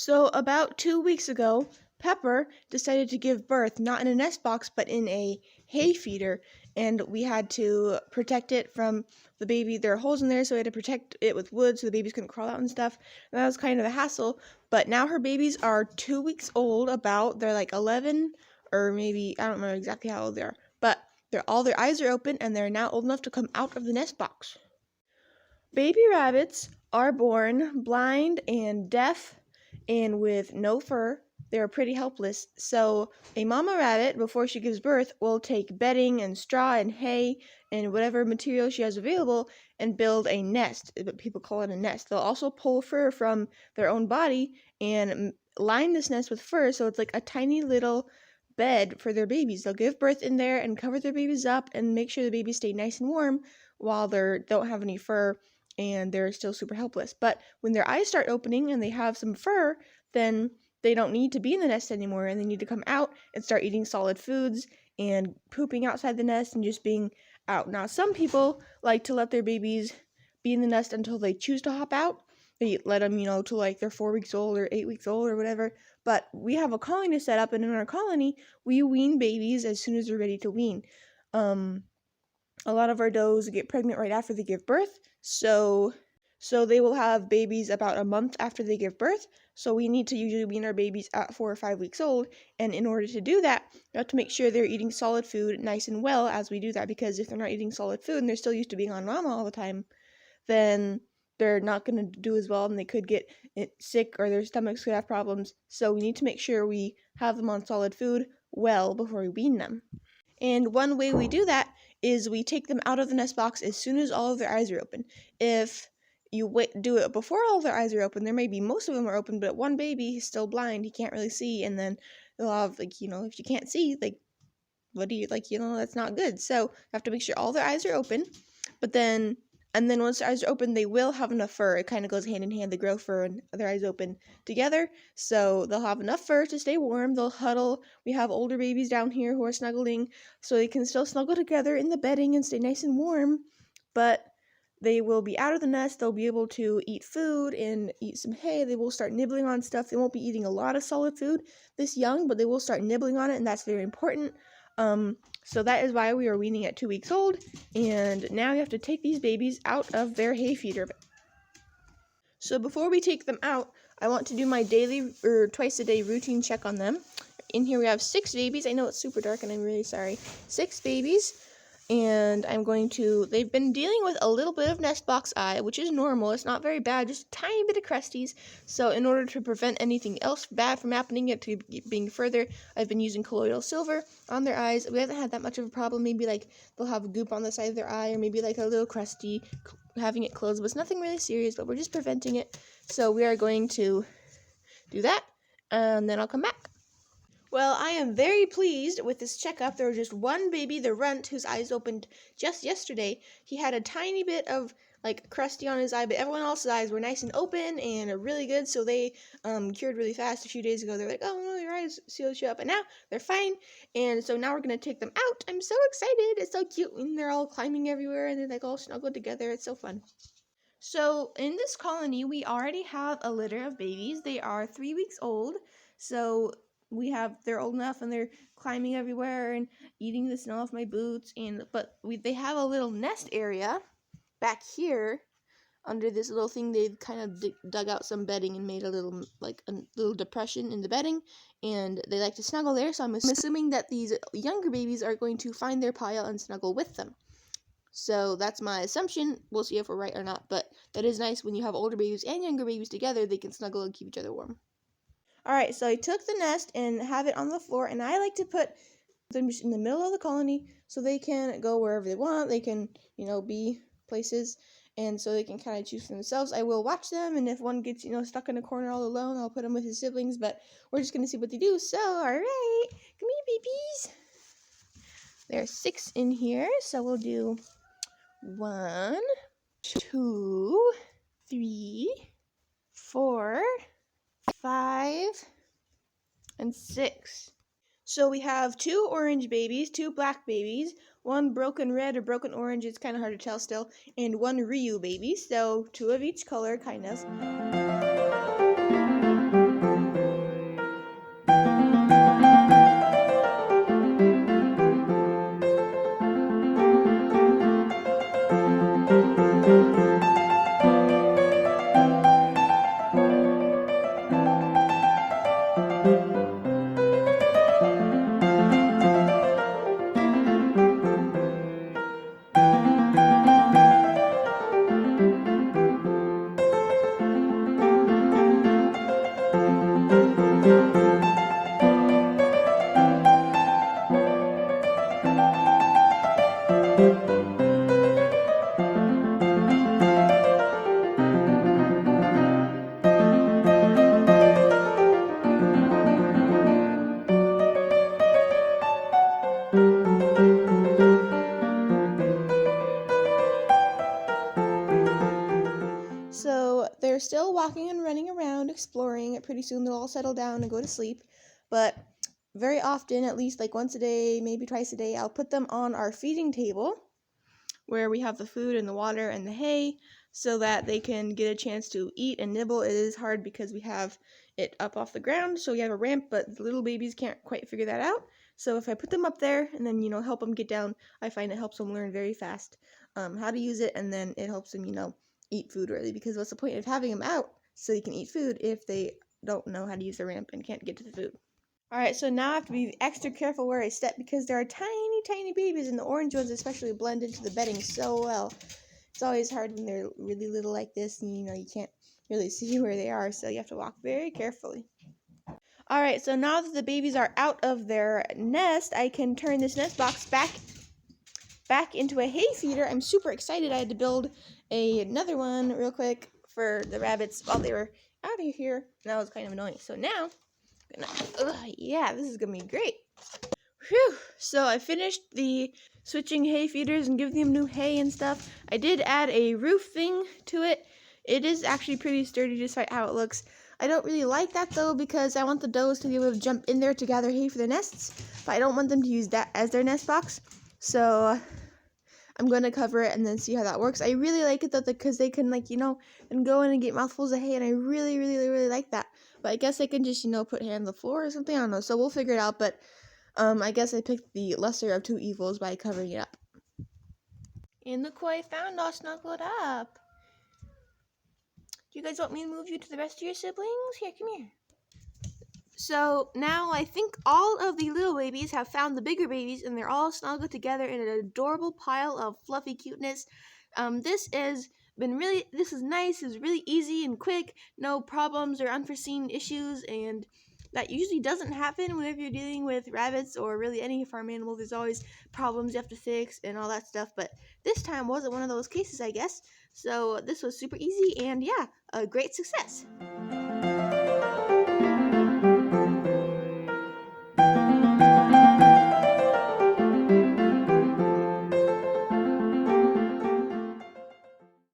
So, about 2 weeks ago, Pepper decided to give birth not in a nest box but in a hay feeder, and we had to protect it from the baby. There are holes in there, so we had to protect it with wood so the babies couldn't crawl out and stuff. And that was kind of a hassle. But now her babies are 2 weeks old, they're like 11, or maybe, I don't remember exactly how old they are, but all their eyes are open and they're now old enough to come out of the nest box. Baby rabbits are born blind and deaf and with no fur. They're pretty helpless. So a mama rabbit, before she gives birth, will take bedding and straw and hay and whatever material she has available and build a nest. But people call it a nest. They'll also pull fur from their own body and line this nest with fur, so it's like a tiny little bed for their babies. They'll give birth in there and cover their babies up and make sure the babies stay nice and warm while they don't have any fur and they're still super helpless. But when their eyes start opening and they have some fur, then they don't need to be in the nest anymore, and they need to come out and start eating solid foods and pooping outside the nest and just being out. Now, some people like to let their babies be in the nest until they choose to hop out. They let them, till like they're 4 weeks old or 8 weeks old or whatever. But we have a colony set up, and in our colony, we wean babies as soon as they're ready to wean. A lot of our does get pregnant right after they give birth, so they will have babies about a month after they give birth. So we need to usually wean our babies at 4 or 5 weeks old, and in order to do that, we have to make sure they're eating solid food nice and well as we do that, because if they're not eating solid food and they're still used to being on mama all the time, then they're not going to do as well, and they could get sick or their stomachs could have problems. So we need to make sure we have them on solid food well before we wean them. And one way we do that is we take them out of the nest box as soon as all of their eyes are open. If you do it before all of their eyes are open, there may be most of them are open, but one baby is still blind, he can't really see, and then they'll have, if you can't see, what do you, that's not good. So you have to make sure all their eyes are open, and then once their eyes are open, they will have enough fur. It kind of goes hand in hand. They grow fur and their eyes open together. So they'll have enough fur to stay warm. They'll huddle. We have older babies down here who are snuggling, so they can still snuggle together in the bedding and stay nice and warm. But they will be out of the nest. They'll be able to eat food and eat some hay. They will start nibbling on stuff. They won't be eating a lot of solid food this young, but they will start nibbling on it, and that's very important. So that is why we are weaning at 2 weeks old, and now you have to take these babies out of their hay feeder. So before we take them out, I want to do my daily or twice a day routine check on them. In here we have 6 babies. I know it's super dark and I'm really sorry. 6 babies, and they've been dealing with a little bit of nest box eye, which is normal. It's not very bad, just a tiny bit of crusties. So in order to prevent anything else bad from happening to being further, I've been using colloidal silver on their eyes. We haven't had that much of a problem. Maybe they'll have a goop on the side of their eye, or maybe a little crusty having it closed, but it's nothing really serious, but we're just preventing it. So we are going to do that, and then I'll come back. Well, I am very pleased with this checkup. There was just one baby, the runt, whose eyes opened just yesterday. He had a tiny bit of crusty on his eye, but everyone else's eyes were nice and open and are really good, so they cured really fast. A few days ago, they're like, oh no, your eyes sealed shut up, and now they're fine. And so now we're going to take them out. I'm so excited. It's so cute, and they're all climbing everywhere, and they're all snuggled together. It's so fun. So in this colony, we already have a litter of babies. They are 3 weeks old, so they're old enough and they're climbing everywhere and eating the snow off my boots, but they have a little nest area back here under this little thing. They've kind of dug out some bedding and made a little depression in the bedding, and they like to snuggle there. So I'm assuming that these younger babies are going to find their pile and snuggle with them. So that's my assumption. We'll see if we're right or not, but that is nice. When you have older babies and younger babies together, they can snuggle and keep each other warm. Alright, so I took the nest and have it on the floor, and I like to put them just in the middle of the colony so they can go wherever they want. They can, be places, and so they can kind of choose for themselves. I will watch them, and if one gets, stuck in a corner all alone, I'll put him with his siblings, but we're just going to see what they do. So, alright, come here, babies. There are 6 in here, so we'll do 1, 2, 3, 4, 5, and 6. So we have 2 orange babies, 2 black babies, 1 broken red or broken orange, it's kind of hard to tell still, and 1 Ryu baby, so 2 of each color, kind of. they're still walking and running around, exploring. Pretty soon they'll all settle down and go to sleep. But very often, at least like once a day, maybe twice a day, I'll put them on our feeding table where we have the food and the water and the hay so that they can get a chance to eat and nibble. It is hard because we have it up off the ground, so we have a ramp, but the little babies can't quite figure that out. So if I put them up there and then, help them get down, I find it helps them learn very fast how to use it, and then it helps them, eat food early, because what's the point of having them out so you can eat food if they don't know how to use the ramp and can't get to the food? Alright, so now I have to be extra careful where I step because there are tiny, tiny babies, and the orange ones especially blend into the bedding so well. It's always hard when they're really little like this and, you can't really see where they are, so you have to walk very carefully. Alright, so now that the babies are out of their nest, I can turn this nest box back into a hay feeder. I'm super excited. I had to build another one real quick for the rabbits while they were out of here, and that was kind of annoying. So now, yeah, this is gonna be great. Whew! So I finished the switching hay feeders and giving them new hay and stuff. I did add a roof thing to it. It is actually pretty sturdy despite how it looks. I don't really like that though because I want the does to be able to jump in there to gather hay for their nests, but I don't want them to use that as their nest box. So I'm going to cover it and then see how that works. I really like it though because they can and go in and get mouthfuls of hay, and I really, really, really like that. But I guess I can just, put hay on the floor or something. I don't know. So we'll figure it out, but I guess I picked the lesser of two evils by covering it up. And look who I found all snuggled up. Do you guys want me to move you to the rest of your siblings? Here, come here. So now I think all of the little babies have found the bigger babies, and they're all snuggled together in an adorable pile of fluffy cuteness. This is nice. It's really easy and quick. No problems or unforeseen issues, and that usually doesn't happen whenever you're dealing with rabbits or really any farm animal. There's always problems you have to fix and all that stuff, but this time wasn't one of those cases, I guess. So this was super easy, and yeah, a great success.